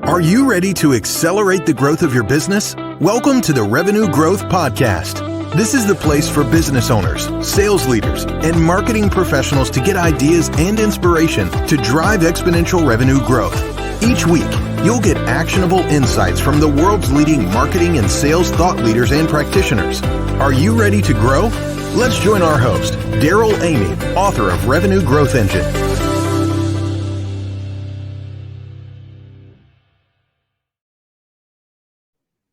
Are you ready to accelerate the growth of your business? Welcome to the Revenue Growth Podcast. This is the place for business owners, sales leaders, and marketing professionals to get ideas and inspiration to drive exponential revenue growth. Each week, you'll get actionable insights from the world's leading marketing and sales thought leaders and practitioners. Are you ready to grow? Let's join our host, Daryl Amy, author of Revenue Growth Engine.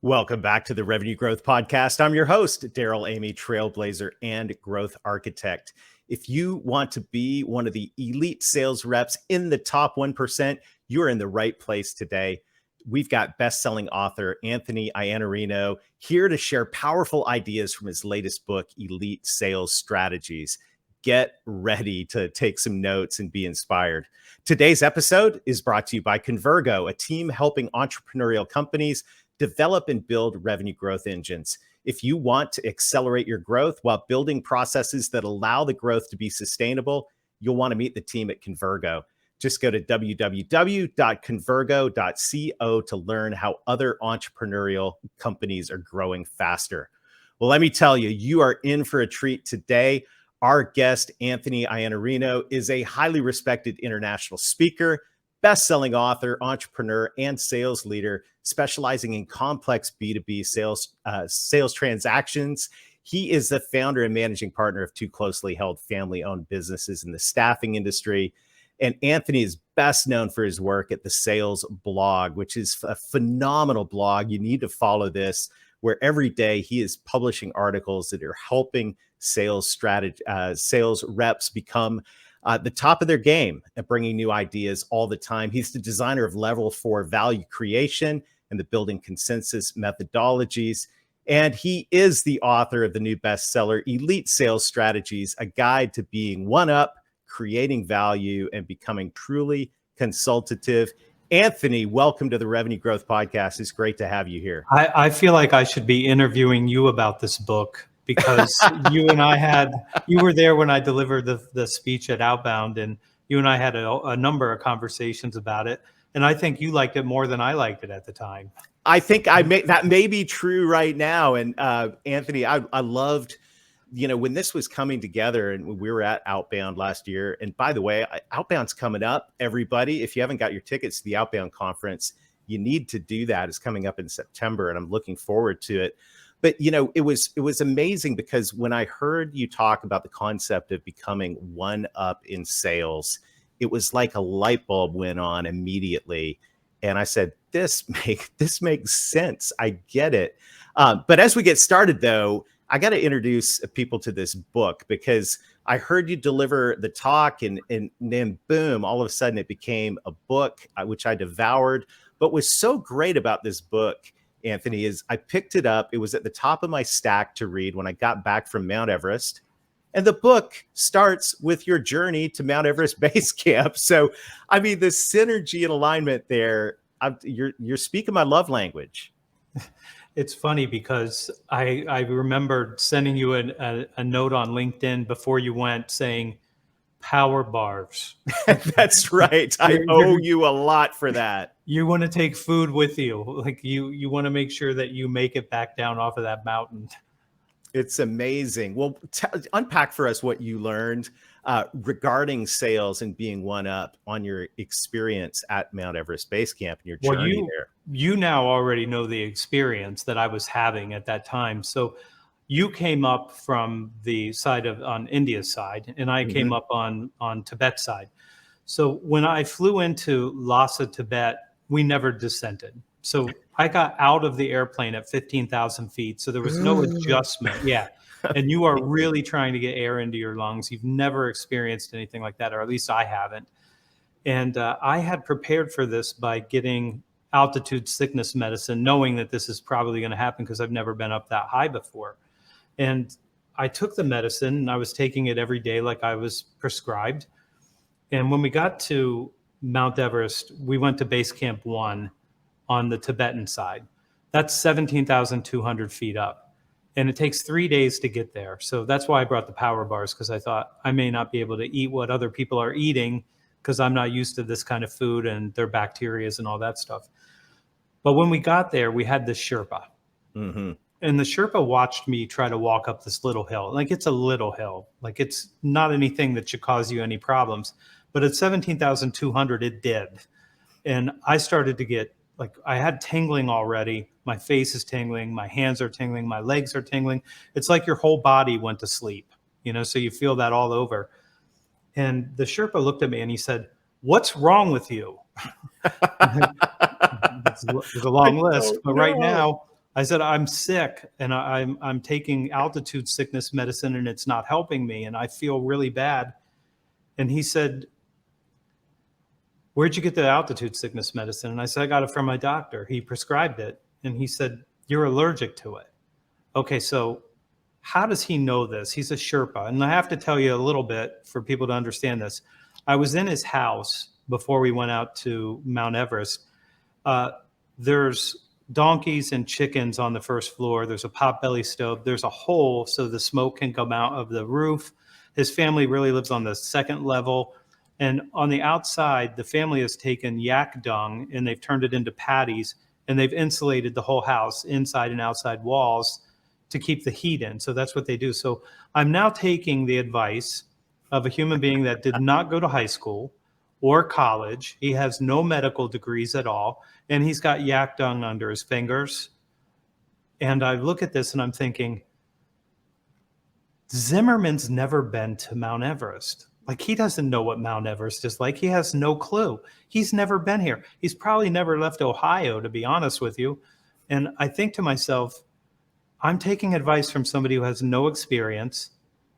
Welcome back to the Revenue Growth Podcast. I'm your host, Daryl Amy, trailblazer and growth architect. If you want to be one of the elite sales reps in the top 1%, you're in the right place today. We've got best-selling author Anthony Iannarino here to share powerful ideas from his latest book, Elite Sales Strategies. Get ready to take some notes and be inspired. Today's episode is brought to you by Convergo, a team helping entrepreneurial companies develop and build revenue growth engines. If you want to accelerate your growth while building processes that allow the growth to be sustainable, you'll want to meet the team at Convergo. Just go to www.convergo.co to learn how other entrepreneurial companies are growing faster. Well, let me tell you, you are in for a treat today. Our guest, Anthony Iannarino, is a highly respected international speaker, best-selling author, entrepreneur, and sales leader specializing in complex B2B sales transactions. He is the founder and managing partner of two closely held family-owned businesses in the staffing industry. And Anthony is best known for his work at the Sales Blog, which is a phenomenal blog. You need to follow this, where every day he is publishing articles that are helping sales reps become the top of their game at bringing new ideas all the time. He's the designer of Level 4 value creation and the building consensus methodologies. And he is the author of the new bestseller, Elite Sales Strategies, a guide to being one up, creating value, and becoming truly consultative. Anthony, welcome to the Revenue Growth Podcast. It's great to have you here. I feel like I should be interviewing you about this book, because you were there when I delivered the speech at Outbound, and you and I had a number of conversations about it. And I think you liked it more than I liked it at the time. I think that may be true right now. And Anthony, I loved, when this was coming together and we were at Outbound last year. And by the way, Outbound's coming up, everybody. If you haven't got your tickets to the Outbound conference, you need to do that. It's coming up in September, and I'm looking forward to it. But, it was amazing, because when I heard you talk about the concept of becoming one up in sales, it was like a light bulb went on immediately. And I said, this makes sense. I get it. But as we get started, though, I got to introduce people to this book, because I heard you deliver the talk, and then boom, all of a sudden it became a book, which I devoured. But what's so great about this book, Anthony, is I picked it up. It was at the top of my stack to read when I got back from Mount Everest. And the book starts with your journey to Mount Everest Base Camp. So, I mean, the synergy and alignment there, you're speaking my love language. It's funny, because I remember sending you a note on LinkedIn before you went saying, power bars. That's right. I owe you a lot for that. You want to take food with you. Like you want to make sure that you make it back down off of that mountain. It's amazing. Well, unpack for us what you learned regarding sales and being one up on your experience at Mount Everest Base Camp and your journey there. You now already know the experience that I was having at that time. So you came up from the side on India's side, and I came up on Tibet's side. So when I flew into Lhasa, Tibet, we never descended. So I got out of the airplane at 15,000 feet. So there was no adjustment. Yeah. And you are really trying to get air into your lungs. You've never experienced anything like that, or at least I haven't. And I had prepared for this by getting altitude sickness medicine, knowing that this is probably going to happen because I've never been up that high before. And I took the medicine, and I was taking it every day like I was prescribed. And when we got to Mount Everest, we went to Base Camp 1 on the Tibetan side. That's 17,200 feet up. And it takes 3 days to get there. So that's why I brought the power bars, because I thought I may not be able to eat what other people are eating, because I'm not used to this kind of food and their bacteria and all that stuff. But when we got there, we had this Sherpa. Mm-hmm. And the Sherpa watched me try to walk up this little hill. Like, it's a little hill. Like, it's not anything that should cause you any problems. But at 17,200, it did. And I started to get, like, I had tingling already. My face is tingling. My hands are tingling. My legs are tingling. It's like your whole body went to sleep, so you feel that all over. And the Sherpa looked at me and he said, "What's wrong with you?" It's a long list, but right now, I said, "I'm sick and I'm taking altitude sickness medicine and it's not helping me and I feel really bad." And he said, "Where'd you get the altitude sickness medicine?" And I said, "I got it from my doctor. He prescribed it." And he said, "You're allergic to it." Okay, so how does he know this? He's a Sherpa. And I have to tell you a little bit for people to understand this. I was in his house before we went out to Mount Everest. There's donkeys and chickens on the first floor. There's a potbelly stove. There's a hole so the smoke can come out of the roof. His family really lives on the second level. And on the outside, the family has taken yak dung and they've turned it into patties and they've insulated the whole house, inside and outside walls, to keep the heat in. So that's what they do. So I'm now taking the advice of a human being that did not go to high school or college. He has no medical degrees at all. And he's got yak dung under his fingers. And I look at this and I'm thinking, Zimmerman's never been to Mount Everest. Like, he doesn't know what Mount Everest is like. He has no clue. He's never been here. He's probably never left Ohio, to be honest with you. And I think to myself, I'm taking advice from somebody who has no experience.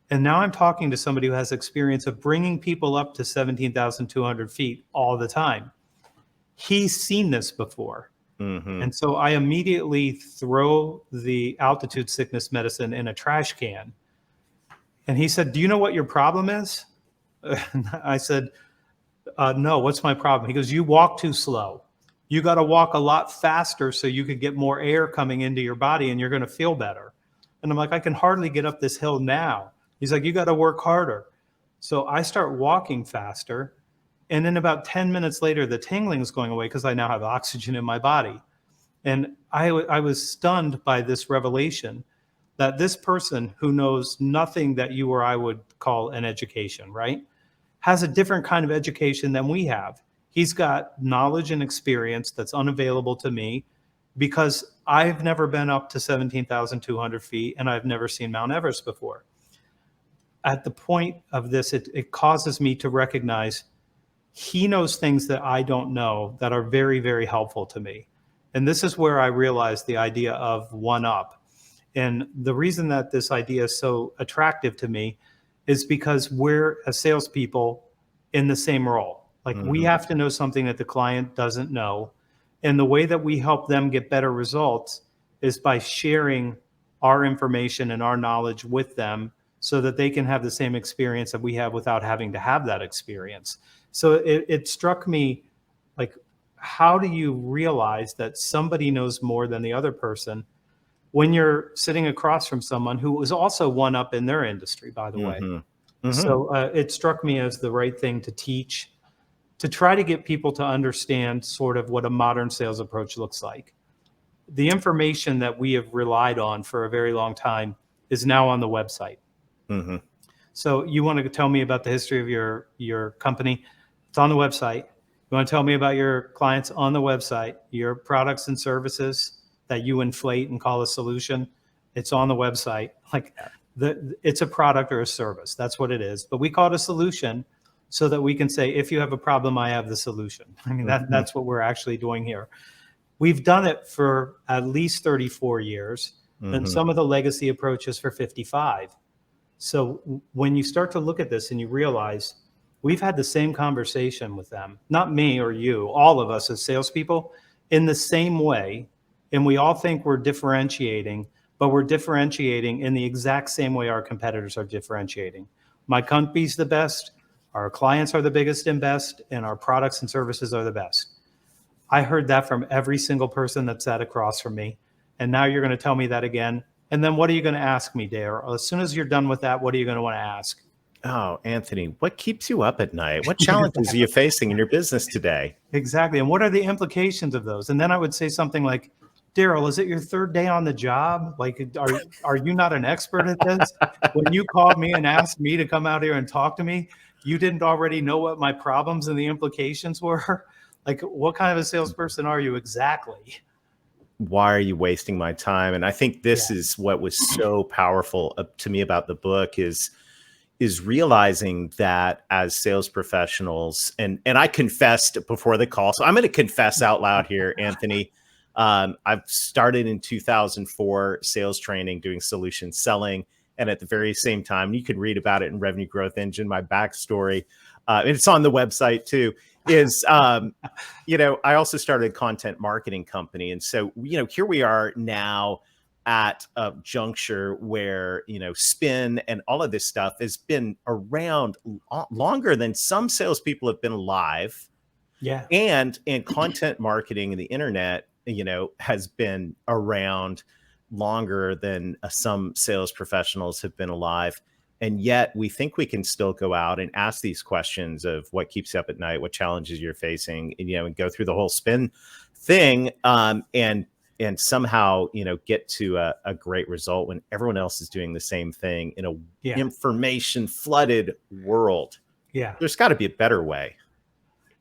And now I'm talking to somebody who has experience of bringing people up to 17,200 feet all the time. He's seen this before. Mm-hmm. And so I immediately throw the altitude sickness medicine in a trash can. And he said, "Do you know what your problem is?" I said, "No, what's my problem?" He goes, "You walk too slow. You got to walk a lot faster so you could get more air coming into your body and you're going to feel better." And I'm like, "I can hardly get up this hill now." He's like, "You got to work harder." So I start walking faster. And then about 10 minutes later, the tingling is going away because I now have oxygen in my body. And I was stunned by this revelation that this person who knows nothing that you or I would call an education, right, has a different kind of education than we have. He's got knowledge and experience that's unavailable to me because I've never been up to 17,200 feet and I've never seen Mount Everest before. At the point of this, it causes me to recognize he knows things that I don't know that are very, very helpful to me. And this is where I realized the idea of one up. And the reason that this idea is so attractive to me is because we're, as salespeople, in the same role. Like, we have to know something that the client doesn't know. And the way that we help them get better results is by sharing our information and our knowledge with them so that they can have the same experience that we have without having to have that experience. So it struck me, like, how do you realize that somebody knows more than the other person when you're sitting across from someone who was also one up in their industry, by the way? Mm-hmm. So it struck me as the right thing to teach, to try to get people to understand sort of what a modern sales approach looks like. The information that we have relied on for a very long time is now on the website. Mm-hmm. So you want to tell me about the history of your company? It's on the website. You want to tell me about your clients? On the website. Your products and services that you inflate and call a solution, it's on the website. Like, it's a product or a service. That's what it is. But we call it a solution so that we can say, if you have a problem, I have the solution. I mean, that's what we're actually doing here. We've done it for at least 34 years, and some of the legacy approaches for 55. So when you start to look at this and you realize we've had the same conversation with them, not me or you, all of us as salespeople, in the same way, and we all think we're differentiating, but we're differentiating in the exact same way our competitors are differentiating. My company's the best, our clients are the biggest and best, and our products and services are the best. I heard that from every single person that sat across from me, and now you're going to tell me that again. And then what are you going to ask me, Dare? As soon as you're done with that, what are you going to want to ask? Oh, Anthony, what keeps you up at night? What challenges are you facing in your business today? Exactly. And what are the implications of those? And then I would say something like, Daryl, is it your third day on the job? Like, are you not an expert at this? When you called me and asked me to come out here and talk to me, you didn't already know what my problems and the implications were? Like, what kind of a salesperson are you exactly? Why are you wasting my time? And I think this Yeah. is what was so powerful to me about the book is realizing that as sales professionals, and I confessed before the call, so I'm going to confess out loud here, Anthony. I've started in 2004 sales training, doing solution selling, and at the very same time, you can read about it in Revenue Growth Engine. My backstory, and it's on the website too. Is I also started a content marketing company, and so here we are now at a juncture where spin and all of this stuff has been around longer than some salespeople have been alive, Yeah. and content marketing and the internet has been around longer than some sales professionals have been alive. And yet we think we can still go out and ask these questions of what keeps you up at night, what challenges you're facing, and go through the whole spin thing, and somehow get to a great result when everyone else is doing the same thing in a information flooded world. Yeah. There's got to be a better way.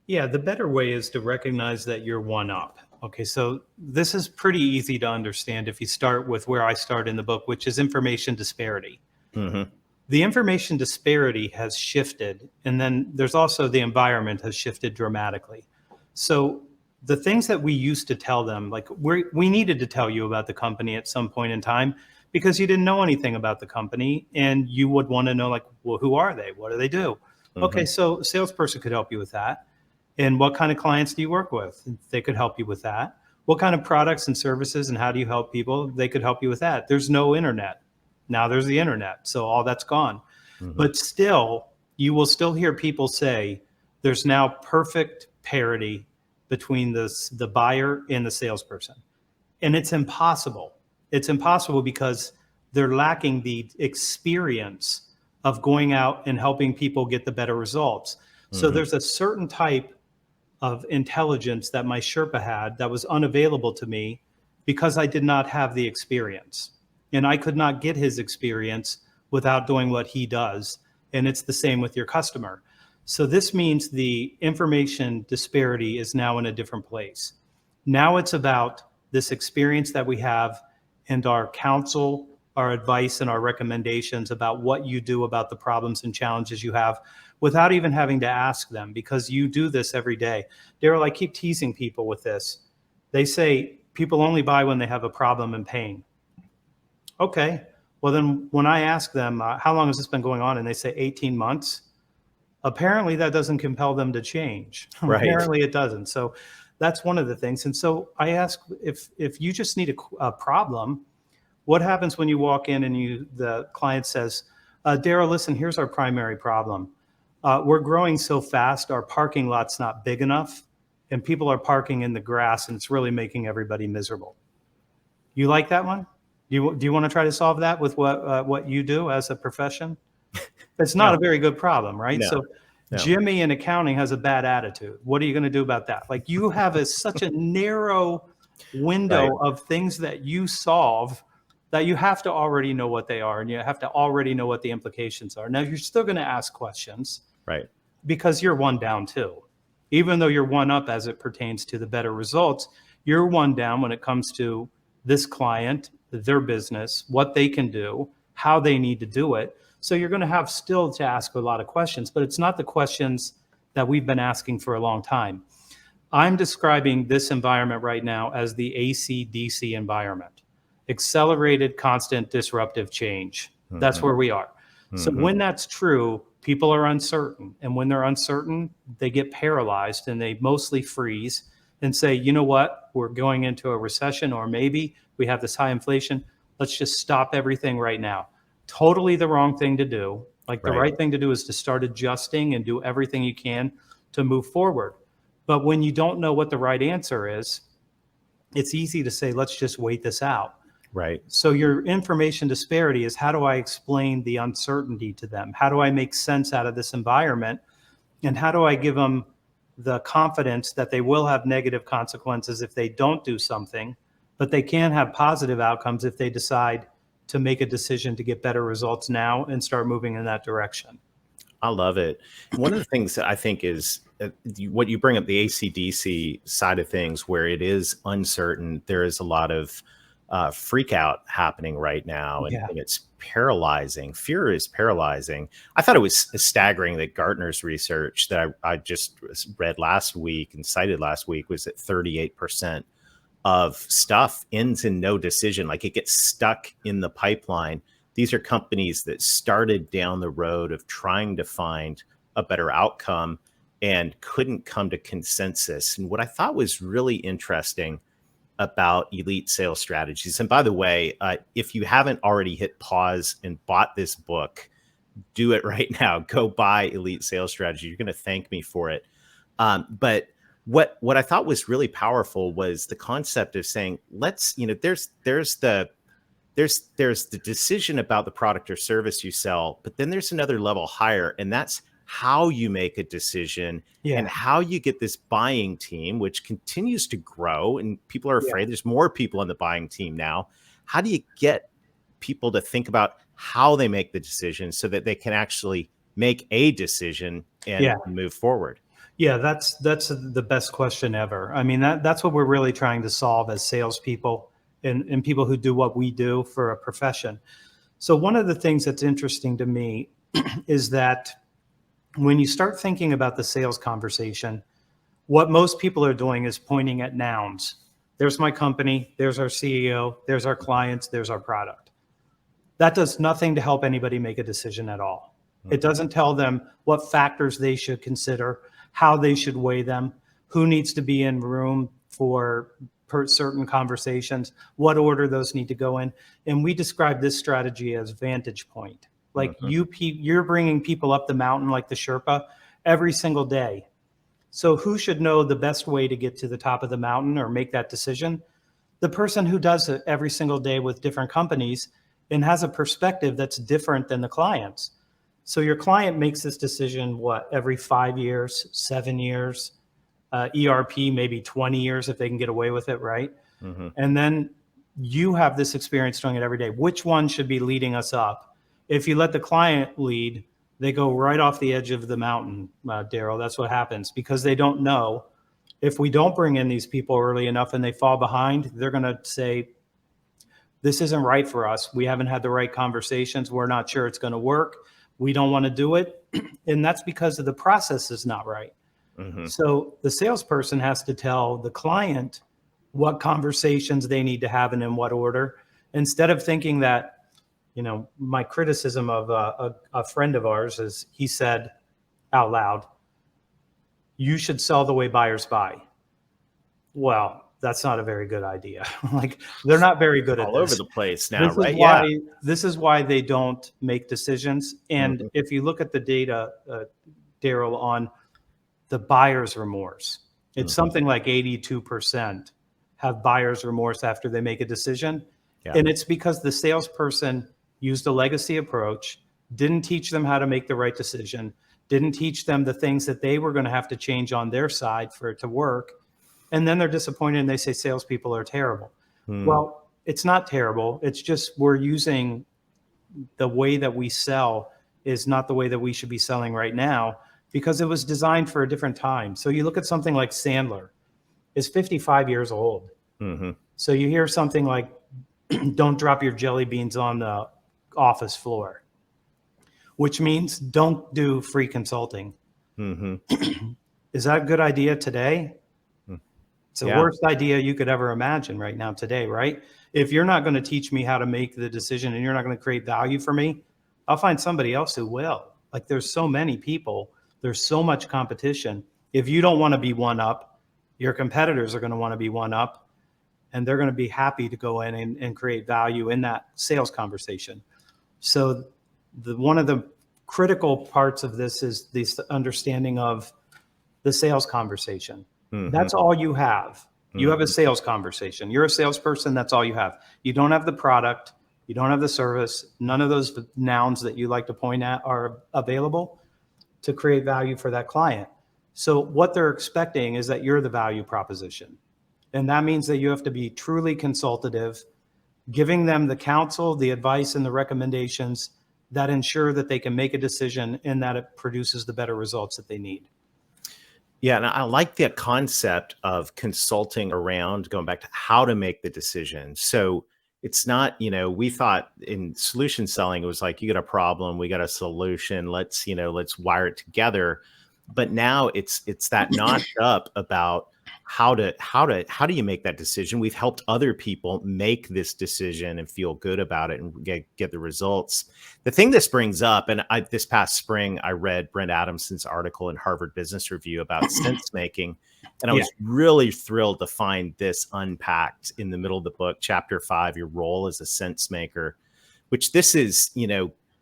Yeah, the better way is to recognize that you're one up. Okay, so this is pretty easy to understand if you start with where I start in the book, which is information disparity. Mm-hmm. The information disparity has shifted, and then there's also the environment has shifted dramatically. So the things that we used to tell them, like we needed to tell you about the company at some point in time because you didn't know anything about the company, and you would want to know, like, well, who are they? What do they do? Mm-hmm. Okay, so a salesperson could help you with that. And what kind of clients do you work with? They could help you with that. What kind of products and services and how do you help people? They could help you with that. There's no internet. Now there's the internet. So all that's gone. Mm-hmm. But still, you will still hear people say there's now perfect parity between the buyer and the salesperson. And it's impossible. It's impossible because they're lacking the experience of going out and helping people get the better results. Mm-hmm. So there's a certain type of intelligence that my Sherpa had that was unavailable to me because I did not have the experience. And I could not get his experience without doing what he does. And it's the same with your customer. So this means the information disparity is now in a different place. Now it's about this experience that we have and our counsel, our advice, and our recommendations about what you do about the problems and challenges you have without even having to ask them, because you do this every day. Daryl, I keep teasing people with this. They say people only buy when they have a problem and pain. Okay, well then when I ask them, how long has this been going on? And they say 18 months. Apparently that doesn't compel them to change. Right. Apparently it doesn't. So that's one of the things. And so I ask, if you just need a problem, what happens when you walk in and the client says, Daryl, listen, here's our primary problem. We're growing so fast, our parking lot's not big enough, and people are parking in the grass, and it's really making everybody miserable. You like that one? Do you want to try to solve that with what you do as a profession? It's not a very good problem, right? No. So Jimmy in accounting has a bad attitude. What are you going to do about that? Like, you have such a narrow window of things that you solve that you have to already know what they are, and you have to already know what the implications are. Now, you're still going to ask questions, right? Because you're one down too. Even though you're one up as it pertains to the better results, you're one down when it comes to this client, their business, what they can do, how they need to do it. So you're going to have still to ask a lot of questions, but it's not the questions that we've been asking for a long time. I'm describing this environment right now as the AC/DC environment. Accelerated, constant, disruptive change. Mm-hmm. That's where we are. Mm-hmm. So when that's true, people are uncertain. And when they're uncertain, they get paralyzed and they mostly freeze and say, you know what, we're going into a recession, or maybe we have this high inflation. Let's just stop everything right now. Totally the wrong thing to do. Like, the right thing to do is to start adjusting and do everything you can to move forward. But when you don't know what the right answer is, it's easy to say, let's just wait this out. Right. So your information disparity is, how do I explain the uncertainty to them? How do I make sense out of this environment? And how do I give them the confidence that they will have negative consequences if they don't do something, but they can have positive outcomes if they decide to make a decision to get better results now and start moving in that direction? I love it. One of the things that I think is what you bring up, the ACDC side of things, where it is uncertain. There is a lot of freak out happening right now, Yeah. and it's paralyzing. Fear is paralyzing. I thought it was staggering that Gartner's research that I just read last week and cited last week was that 38% of stuff ends in no decision. Like, it gets stuck in the pipeline. These are companies that started down the road of trying to find a better outcome and couldn't come to consensus. And what I thought was really interesting about elite sales strategies, and by the way, if you haven't already hit pause and bought this book, do it right now. Go buy Elite Sales Strategy. You're going to thank me for it. But what I thought was really powerful was the concept of saying, let's, there's the decision about the product or service you sell, but then there's another level higher, and that's how you make a decision Yeah. and how you get this buying team, which continues to grow, and people are afraid. Yeah. There's more people on the buying team now. How do you get people to think about how they make the decision so that they can actually make a decision and Yeah. move forward? Yeah, that's the best question ever. I mean, that's what we're really trying to solve as salespeople and people who do what we do for a profession. So one of the things that's interesting to me is that when you start thinking about the sales conversation, what most people are doing is pointing at nouns. There's my company, there's our CEO, there's our clients, there's our product. That does nothing to help anybody make a decision at all. It doesn't tell them what factors they should consider, how they should weigh them, who needs to be in room for certain conversations, what order those need to go in. And we describe this strategy as vantage point. Like, you're bringing people up the mountain like the Sherpa every single day. So who should know the best way to get to the top of the mountain or make that decision? The person who does it every single day with different companies and has a perspective that's different than the client's. So your client makes this decision, every 5 years, 7 years, ERP, maybe 20 years if they can get away with it, right? And then you have this experience doing it every day. Which one should be leading us up? If you let the client lead, they go right off the edge of the mountain, Daryl. That's what happens, because they don't know. If we don't bring in these people early enough and they fall behind, they're going to say, this isn't right for us. We haven't had the right conversations. We're not sure it's going to work. We don't want to do it. And that's because of the process is not right. So the salesperson has to tell the client what conversations they need to have and in what order, instead of thinking that, my criticism of a friend of ours is, he said out loud, you should sell the way buyers buy. Well, that's not a very good idea. Like, they're not very good at All this. over the place now, right? This is why they don't make decisions. And if you look at the data, Daryl, on the buyer's remorse, it's something like 82% have buyer's remorse after they make a decision. Yeah. And it's because the salesperson used a legacy approach, didn't teach them how to make the right decision, didn't teach them the things that they were going to have to change on their side for it to work. And then they're disappointed and they say salespeople are terrible. Well, it's not terrible. It's just we're using the way that we sell is not the way that we should be selling right now, because it was designed for a different time. So you look at something like Sandler is 55 years old. So you hear something like, don't drop your jelly beans on the office floor, which means don't do free consulting. Is that a good idea today? It's the worst idea you could ever imagine right now today, right? If you're not going to teach me how to make the decision and you're not going to create value for me, I'll find somebody else who will. Like, there's so many people, there's so much competition. If you don't want to be one up, your competitors are going to want to be one up, and they're going to be happy to go in and create value in that sales conversation. So one of the critical parts of this is this understanding of the sales conversation. That's all you have. You have a sales conversation. You're a salesperson. That's all you have. You don't have the product. You don't have the service. None of those nouns that you like to point at are available to create value for that client. So what they're expecting is that you're the value proposition. And that means that you have to be truly consultative, giving them the counsel, the advice, and the recommendations that ensure that they can make a decision and that it produces the better results that they need. Yeah, and I like the concept of consulting around going back to how to make the decision. So it's not, we thought in solution selling, it was like, you got a problem, we got a solution, let's wire it together. But now it's that notched up about how do you make that decision? We've helped other people make this decision and feel good about it and get the results. The thing this brings up, and this past spring, I read Brent Adamson's article in Harvard Business Review about sense making. And I was really thrilled to find this unpacked in the middle of the book, chapter 5, your role as a sense maker, which this is,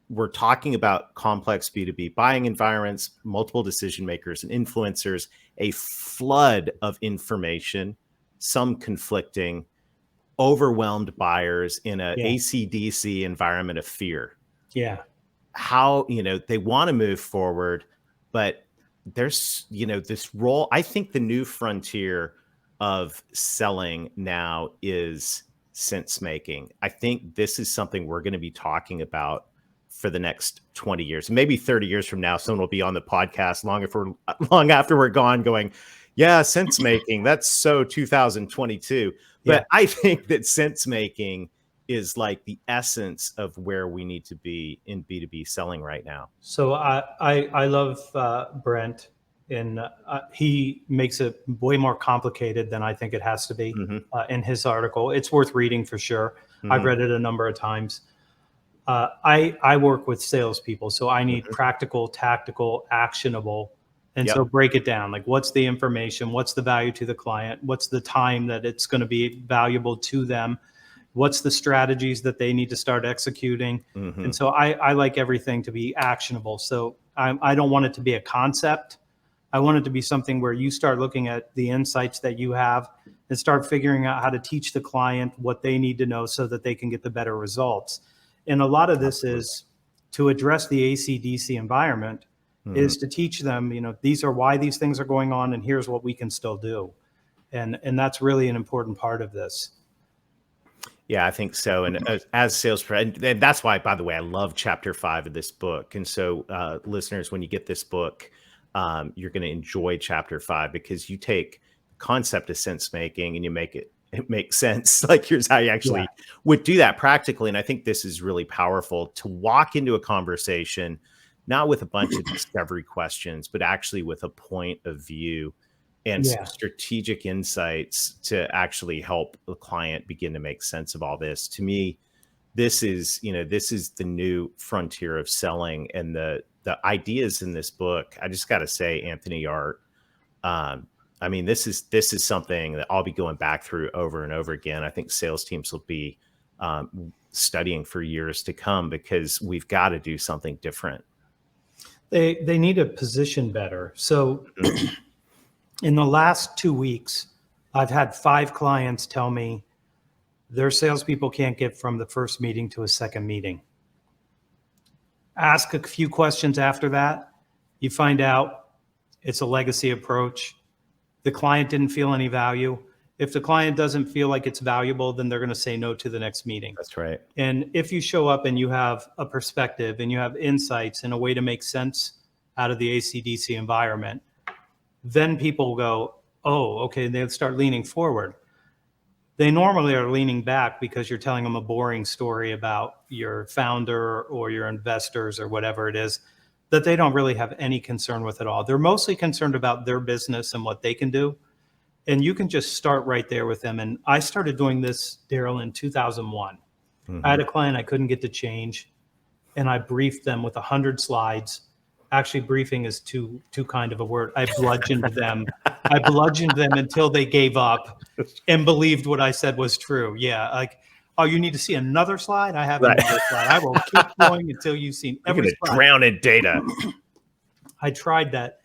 we're talking about complex B2B buying environments, multiple decision makers and influencers, a flood of information, some conflicting, overwhelmed buyers in a AC/DC environment of fear. Yeah. How, they want to move forward, but there's, this role. I think the new frontier of selling now is sense making. I think this is something we're going to be talking about for the next 20 years, maybe 30 years from now. Someone will be on the podcast long after we're gone going, yeah, sense making, that's so 2022. But I think that sense making is like the essence of where we need to be in B2B selling right now. So I love Brent, and he makes it way more complicated than I think it has to be in his article. It's worth reading for sure. I've read it a number of times. I work with salespeople, so I need practical, tactical, actionable. And so break it down. Like, what's the information? What's the value to the client? What's the time that it's going to be valuable to them? What's the strategies that they need to start executing? And so I like everything to be actionable. So I don't want it to be a concept. I want it to be something where you start looking at the insights that you have and start figuring out how to teach the client what they need to know so that they can get the better results. And a lot of this is to address the AC/DC environment, is to teach them, these are why these things are going on, and here's what we can still do. And that's really an important part of this. Yeah, I think so. And as sales, and that's why, by the way, I love chapter 5 of this book. And so listeners, when you get this book, you're going to enjoy chapter 5, because you take the concept of sense making and you make it makes sense. Like, here's how you actually would do that practically. And I think this is really powerful to walk into a conversation, not with a bunch of discovery questions, but actually with a point of view and some strategic insights to actually help the client begin to make sense of all this. To me, this is the new frontier of selling, and the ideas in this book, I just got to say, Anthony, are, I mean, this is something that I'll be going back through over and over again. I think sales teams will be studying for years to come, because we've got to do something different. They need to position better. So in the last 2 weeks, I've had 5 clients tell me their salespeople can't get from the first meeting to a second meeting. Ask a few questions after that. You find out it's a legacy approach. The client didn't feel any value. If the client doesn't feel like it's valuable, then they're going to say no to the next meeting. That's right. And if you show up and you have a perspective and you have insights and a way to make sense out of the AC/DC environment, then people go, oh, okay, they'll start leaning forward. They normally are leaning back because you're telling them a boring story about your founder or your investors or whatever it is that they don't really have any concern with at all. They're mostly concerned about their business and what they can do. And you can just start right there with them. And I started doing this, Daryl, in 2001. I had a client I couldn't get to change, and I briefed them with 100 slides. Actually, briefing is too kind of a word. I bludgeoned them. I bludgeoned them until they gave up and believed what I said was true. Yeah, like, oh, you need to see another slide? I have another slide. I will keep going until you've seen every slide. Drown in data. I tried that,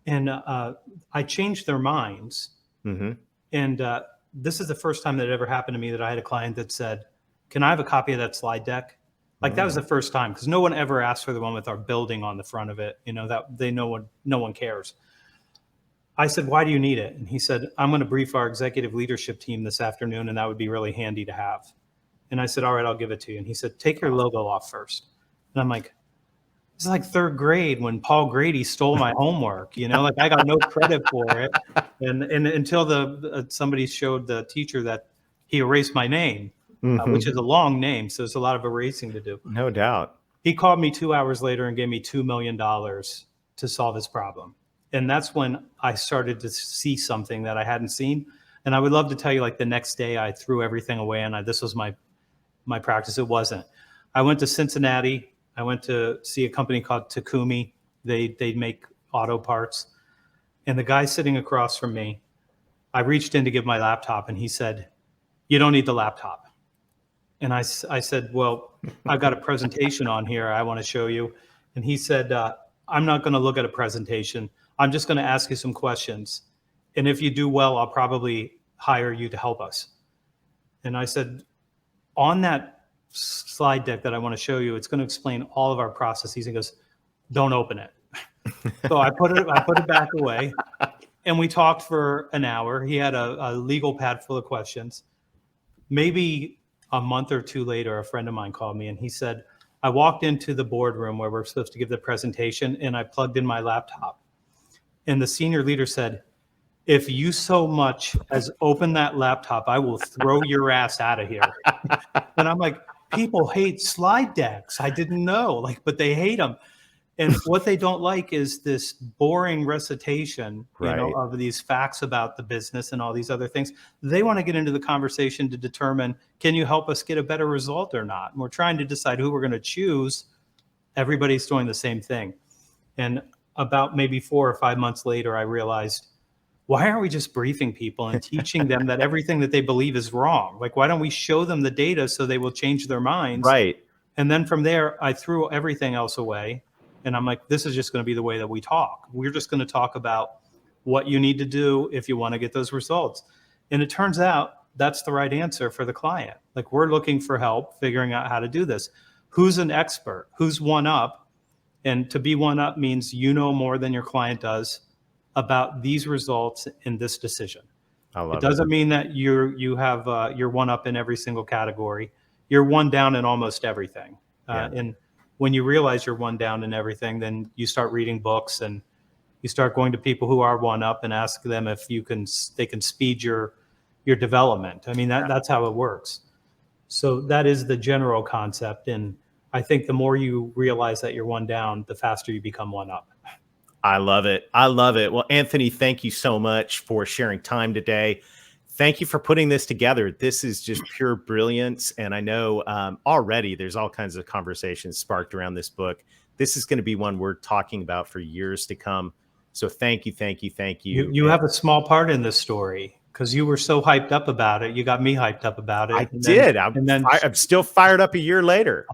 and I changed their minds. And this is the first time that it ever happened to me that I had a client that said, can I have a copy of that slide deck? Like that was the first time, because no one ever asked for the one with our building on the front of it. No one cares. I said, why do you need it? And he said, I'm going to brief our executive leadership team this afternoon, and that would be really handy to have. And I said, all right, I'll give it to you. And he said, take your logo off first. And I'm like, this is like third grade when Paul Grady stole my homework, like I got no credit for it. And until somebody showed the teacher that he erased my name, which is a long name. So there's a lot of erasing to do. No doubt. He called me 2 hours later and gave me $2 million to solve his problem. And that's when I started to see something that I hadn't seen. And I would love to tell you, like the next day I threw everything away and this was my practice. It wasn't. I went to Cincinnati. I went to see a company called Takumi. They make auto parts. And the guy sitting across from me, I reached in to give my laptop and he said, you don't need the laptop. And I said, well, I've got a presentation on here I want to show you. And he said, I'm not going to look at a presentation. I'm just going to ask you some questions. And if you do well, I'll probably hire you to help us. And I said, on that slide deck that I want to show you, it's going to explain all of our processes. He goes, don't open it. So I put it back away and we talked for an hour. He had a legal pad full of questions. Maybe a month or two later, a friend of mine called me and he said, I walked into the boardroom where we're supposed to give the presentation and I plugged in my laptop. And the senior leader said, if you so much as open that laptop, I will throw your ass out of here. And I'm like, people hate slide decks. I didn't know, but they hate them. And what they don't like is this boring recitation, of these facts about the business and all these other things. They want to get into the conversation to determine, can you help us get a better result or not? And we're trying to decide who we're going to choose. Everybody's doing the same thing. And about maybe 4 or 5 months later, I realized, why aren't we just briefing people and teaching them that everything that they believe is wrong? Like, why don't we show them the data so they will change their minds? Right. And then from there, I threw everything else away. And I'm like, this is just going to be the way that we talk. We're just going to talk about what you need to do if you want to get those results. And it turns out that's the right answer for the client. Like, we're looking for help figuring out how to do this. Who's an expert? Who's one up? And to be one up means you know more than your client does about these results in this decision. It doesn't mean that you're one up in every single category. You're one down in almost everything. And when you realize you're one down in everything, then you start reading books and you start going to people who are one up and ask them if they can speed your development. I mean, that's how it works. So that is the general concept. And I think the more you realize that you're one down, the faster you become one up. I love it. I love it. Well, Anthony, thank you so much for sharing time today. Thank you for putting this together. This is just pure brilliance. And I know already there's all kinds of conversations sparked around this book. This is going to be one we're talking about for years to come. So thank you, thank you, thank you. You have a small part in this story because you were so hyped up about it. You got me hyped up about it. I did. I'm still fired up a year later.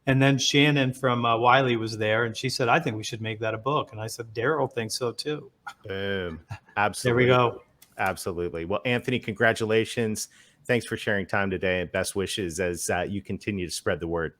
And then Shannon from Wiley was there, and she said, I think we should make that a book. And I said, Daryl thinks so too. Boom. Absolutely. There we go. Absolutely. Well, Anthony, congratulations. Thanks for sharing time today, and best wishes as you continue to spread the word.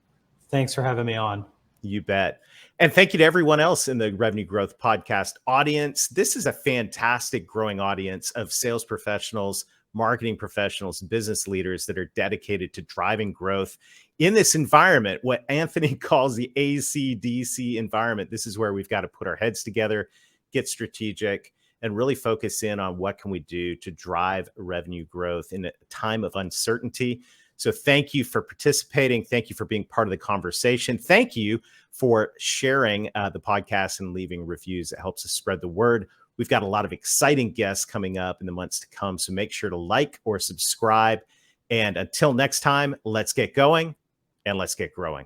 Thanks for having me on. You bet. And thank you to everyone else in the Revenue Growth Podcast audience. This is a fantastic growing audience of sales professionals, marketing professionals, business leaders that are dedicated to driving growth in this environment, what Anthony calls the AC/DC environment. This is where we've got to put our heads together, get strategic, and really focus in on what can we do to drive revenue growth in a time of uncertainty. So thank you for participating. Thank you for being part of the conversation. Thank you for sharing the podcast and leaving reviews. It helps us spread the word. We've got a lot of exciting guests coming up in the months to come. So make sure to like or subscribe. And until next time, let's get going and let's get growing.